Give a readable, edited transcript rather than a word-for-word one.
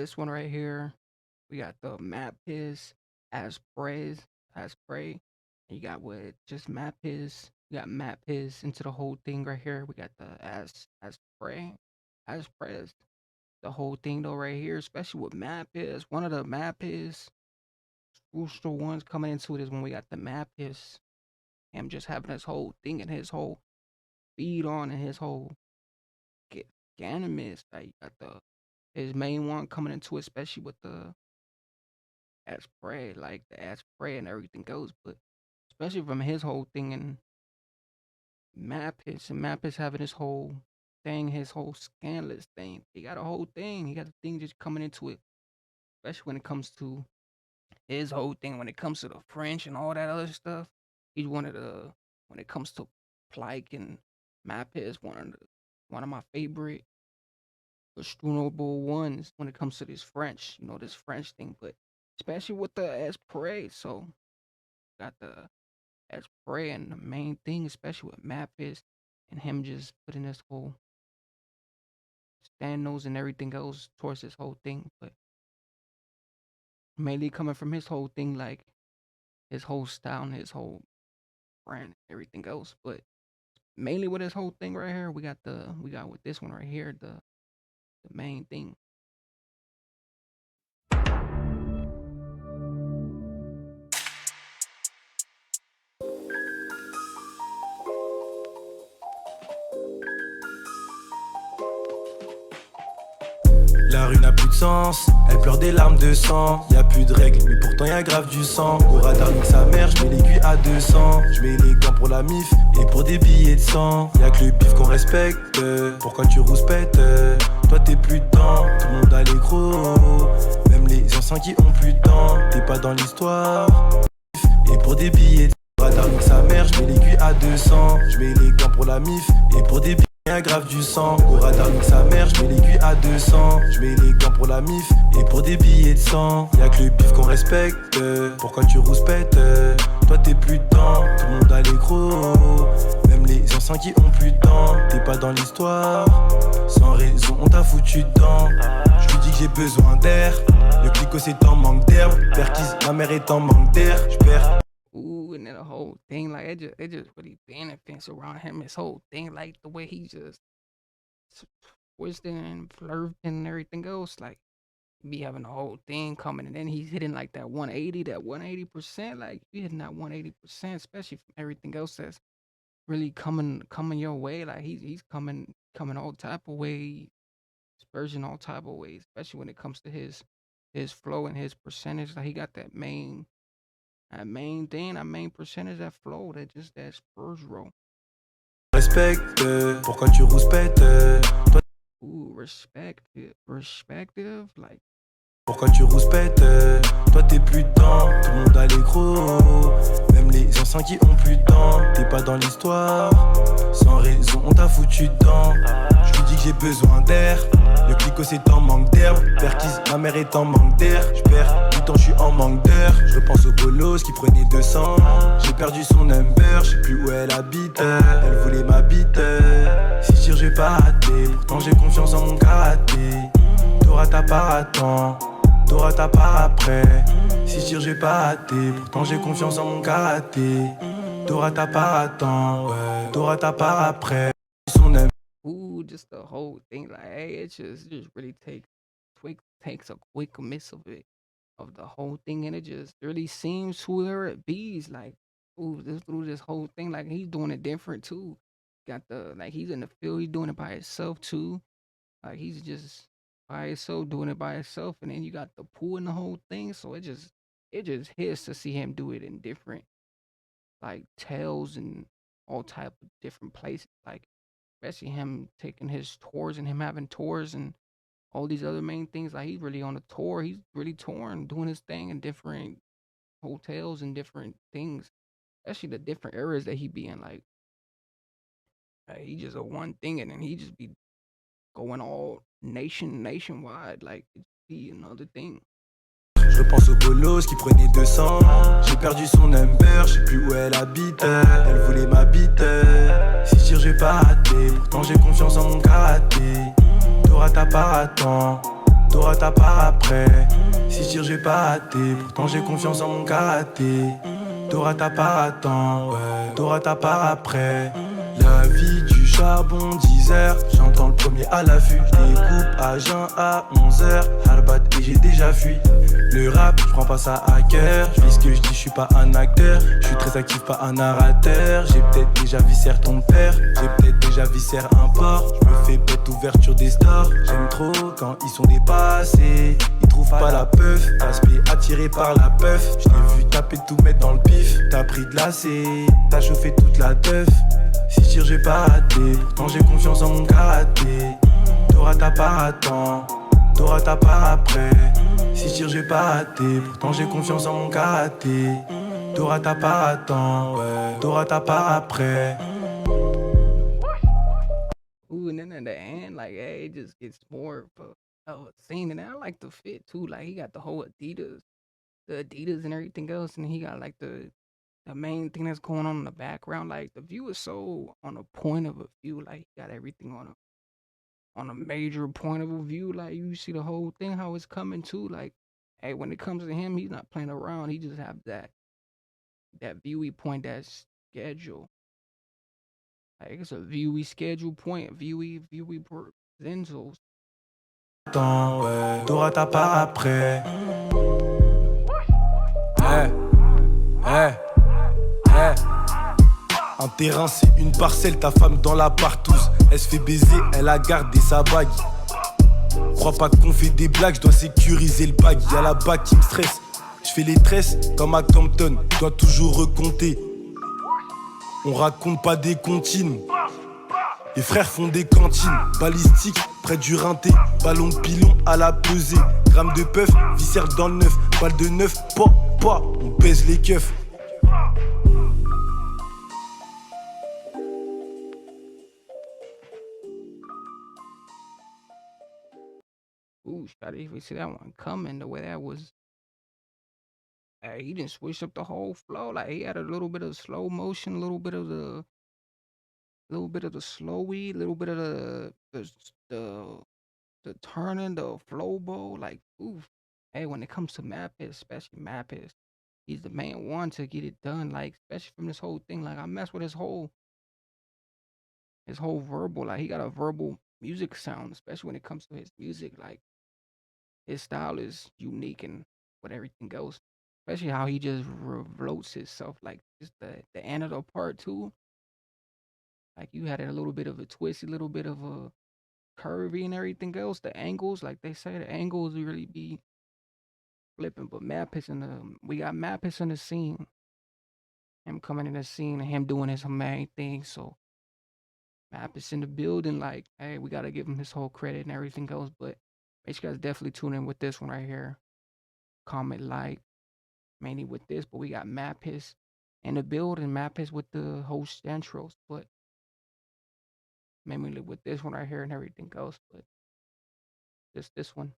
this one right here. We got the MAPESS, APRÈS. And you got with just MAPESS. You got MAPESS into the whole thing right here. We got the APRÈS. The whole thing though right here, especially with MAPESS. One of the MAPESS crucial ones coming into it is when we got the MAPESS. Him just having his whole thing and his whole feed on and his whole animus. Like you got his main one coming into it, especially with the like the Asprey and everything goes, but especially from his whole thing and Mappis having his whole thing, his whole scandalous thing. He got a whole thing. He got a thing just coming into it, especially when it comes to his whole thing. When it comes to the French and all that other stuff, he's one of the. When it comes to Plike and Mappis, one of my favorite astronomical ones when it comes to this French. This French thing, but especially with the Esprit. So got the Esprit and the main thing, especially with Mappis and him just putting this whole stand nose and everything else towards this whole thing, but mainly coming from his whole thing, like his whole style and his whole brand and everything else. But mainly with this whole thing right here, we got with this one right here, the main thing. La rue n'a plus de sens, elle pleure des larmes de sang. Y a plus de règles, mais pourtant y a grave du sang. Au radar nique sa mère, je mets l'aiguille à 200. Je mets les gants pour la mif et pour des billets de sang. Y'a que le bif qu'on respecte, pourquoi tu rouspètes? Toi t'es plus dedans, tout le monde a les gros. Même les anciens qui ont plus de dents. T'es pas dans l'histoire. Et pour des billets de sang, au radar nique sa mère, je mets l'aiguille à 200. Je mets les gants pour la mif et pour des billets. Y'a grave du sang, au radar nique sa mère, je mets l'aiguille à 200. Je mets les gants pour la mif et pour des billets de sang. Y'a que le bif qu'on respecte, pourquoi tu rouspètes? Toi t'es plus dedans, tout le monde a les gros. Même les anciens qui ont plus de dents. T'es pas dans l'histoire, sans raison on t'a foutu dedans. Je lui dis que j'ai besoin d'air, le clico c'est en manque d'herbe. Perquise, ma mère est en manque d'air, j'perds. Ooh, and then the whole thing, like it just really benefits around him. His whole thing, like the way he just twisting and flirting and everything else, like be having the whole thing coming, and then he's hitting like that 180%. Like you hitting that 180%, especially from everything else that's really coming your way. Like he's coming all type of ways, spurging all type of ways, especially when it comes to his flow and his percentage. Like he got that main thing, that main percentage, that flow, that spurs roll. Respecte, pourquoi tu rouspètes? Toi Ooh, respective, like pourquoi tu rouspètes? Toi t'es plus dedans, tout le monde a les gros. Même les anciens qui ont plus de dents. T'es pas dans l'histoire, sans raison on t'a foutu dedans. Je lui dis que j'ai besoin d'air, le clico c'est en manque d'herbe. Perquise, ma mère est en manque d'air. J'perds du temps, je suis en manque d'heure. Je repense au bolos qui prenait 200. J'ai perdu son number, je sais plus où elle habite. Elle voulait ma bite, si je tire j'ai pas raté. Pourtant j'ai confiance en mon karaté. T'auras ta part à temps, t'auras ta part après. Si je tire j'ai pas raté. Pourtant j'ai confiance en mon karaté. T'auras ta part à temps, t'auras ta part après. Son aime. ooh, just the whole thing, like hey, it just really takes a quick miss of the whole thing, and it just really seems whoever it be's like, ooh, through this whole thing, like he's doing it different too. Got the like he's in the field, he's doing it by himself too. Like he's just by himself doing it by himself, and then you got the pool and the whole thing. So it just hits to see him do it in different like tales and all type of different places. Like especially him taking his tours and him having tours and all these other main things. Like he's really on a tour. He's really touring, doing his thing in different hotels and different things. Especially the different areas that he be in. Like he just a one thing, and then he just be going all nationwide. Like it be another thing. Je pense au bolos qui prenait 200. J'ai perdu son number, je sais plus où elle habite. Elle voulait ma bite, si je tire j'ai pas raté. Pourtant j'ai confiance en mon karaté. T'auras ta part à temps, t'auras ta part après. Si je tire, j'ai pas raté, pourtant j'ai confiance en mon karaté. T'auras ta part à temps, ouais, t'auras ta part après. La vie du charbon, 10 heures, j'entends le premier à l'affût. J'découpe à jeun à 11 heures, Harbat et j'ai déjà fui. Le rap, j'prends pas ça à cœur, j'vis ce que j'dis, j'suis pas un acteur. J'suis très actif, pas un narrateur. J'ai peut-être déjà viscère ton père, j'ai peut-être déjà viscère un porc. J'me fais bête ouverture des stars. J'aime trop quand ils sont dépassés. Ils trouvent pas la peuf, aspect attiré par la peuf. J't'ai vu taper tout mettre dans le pif. T'as pris de lacet, t'as chauffé toute la teuf. Si je tire, j'ai pas raté, pourtant j'ai confiance en mon karaté. T'auras ta part à temps, t'auras ta part après. Si je tire, j'ai pas raté, pourtant j'ai confiance en mon karaté. T'auras ta part à temps, ouais, t'auras ta part après. Ooh, and then at the end, like, hey, it just gets more of a scene. And I like the fit too. Like, he got the whole Adidas and everything else, and he got like the main thing that's going on in the background. Like, the view is so on a point of a view. Like, he got everything on a major point of a view. Like, you see the whole thing how it's coming to. Like, hey, when it comes to him, he's not playing around. He just have that viewy point, that schedule. Like, it's a viewy schedule point, viewy Zenzo's. Attends, ouais, t'auras ta part après. Hey, hey, hey. Un terrain, c'est une parcelle, ta femme dans la partouze. Elle se fait baiser, elle a gardé sa bague. Crois pas qu'on fait des blagues, je dois sécuriser le bag. Y'a la bague qui me stresse. Je fais les tresses comme à Compton, dois toujours recompter. On raconte pas des comptines. Les frères font des cantines, balistiques, près du rinté, ballon de pilon à la pesée, gramme de puff, viscère dans le neuf, balle de neuf, pas, on pèse les keufs. Ooh, I didn't even see that one coming. The way that was, he didn't switch up the whole flow. Like, he had a little bit of slow motion, a little bit of the slowy, little bit of the turning, the flow bow. Like, oof. Hey, when it comes to MAPESS, especially MAPESS, he's the main one to get it done. Like, especially from this whole thing. Like, I mess with his whole verbal. Like, he got a verbal music sound, especially when it comes to his music. Like, his style is unique and with everything goes. Especially how he just floats himself. Like, just the end of the part too. Like, you had a little bit of a twist, a little bit of a curvy and everything else. The angles, like they say, the angles really be flipping. But MAPESS we got MAPESS in the scene. Him coming in the scene and him doing his main thing. So MAPESS in the building. Like, hey, we gotta give him his whole credit and everything else. But make sure you guys definitely tune in with this one right here. Comment, like, mainly with this. But we got MAPESS in the building. MAPESS with the host intros. But mainly with this one right here and everything else. But just this one.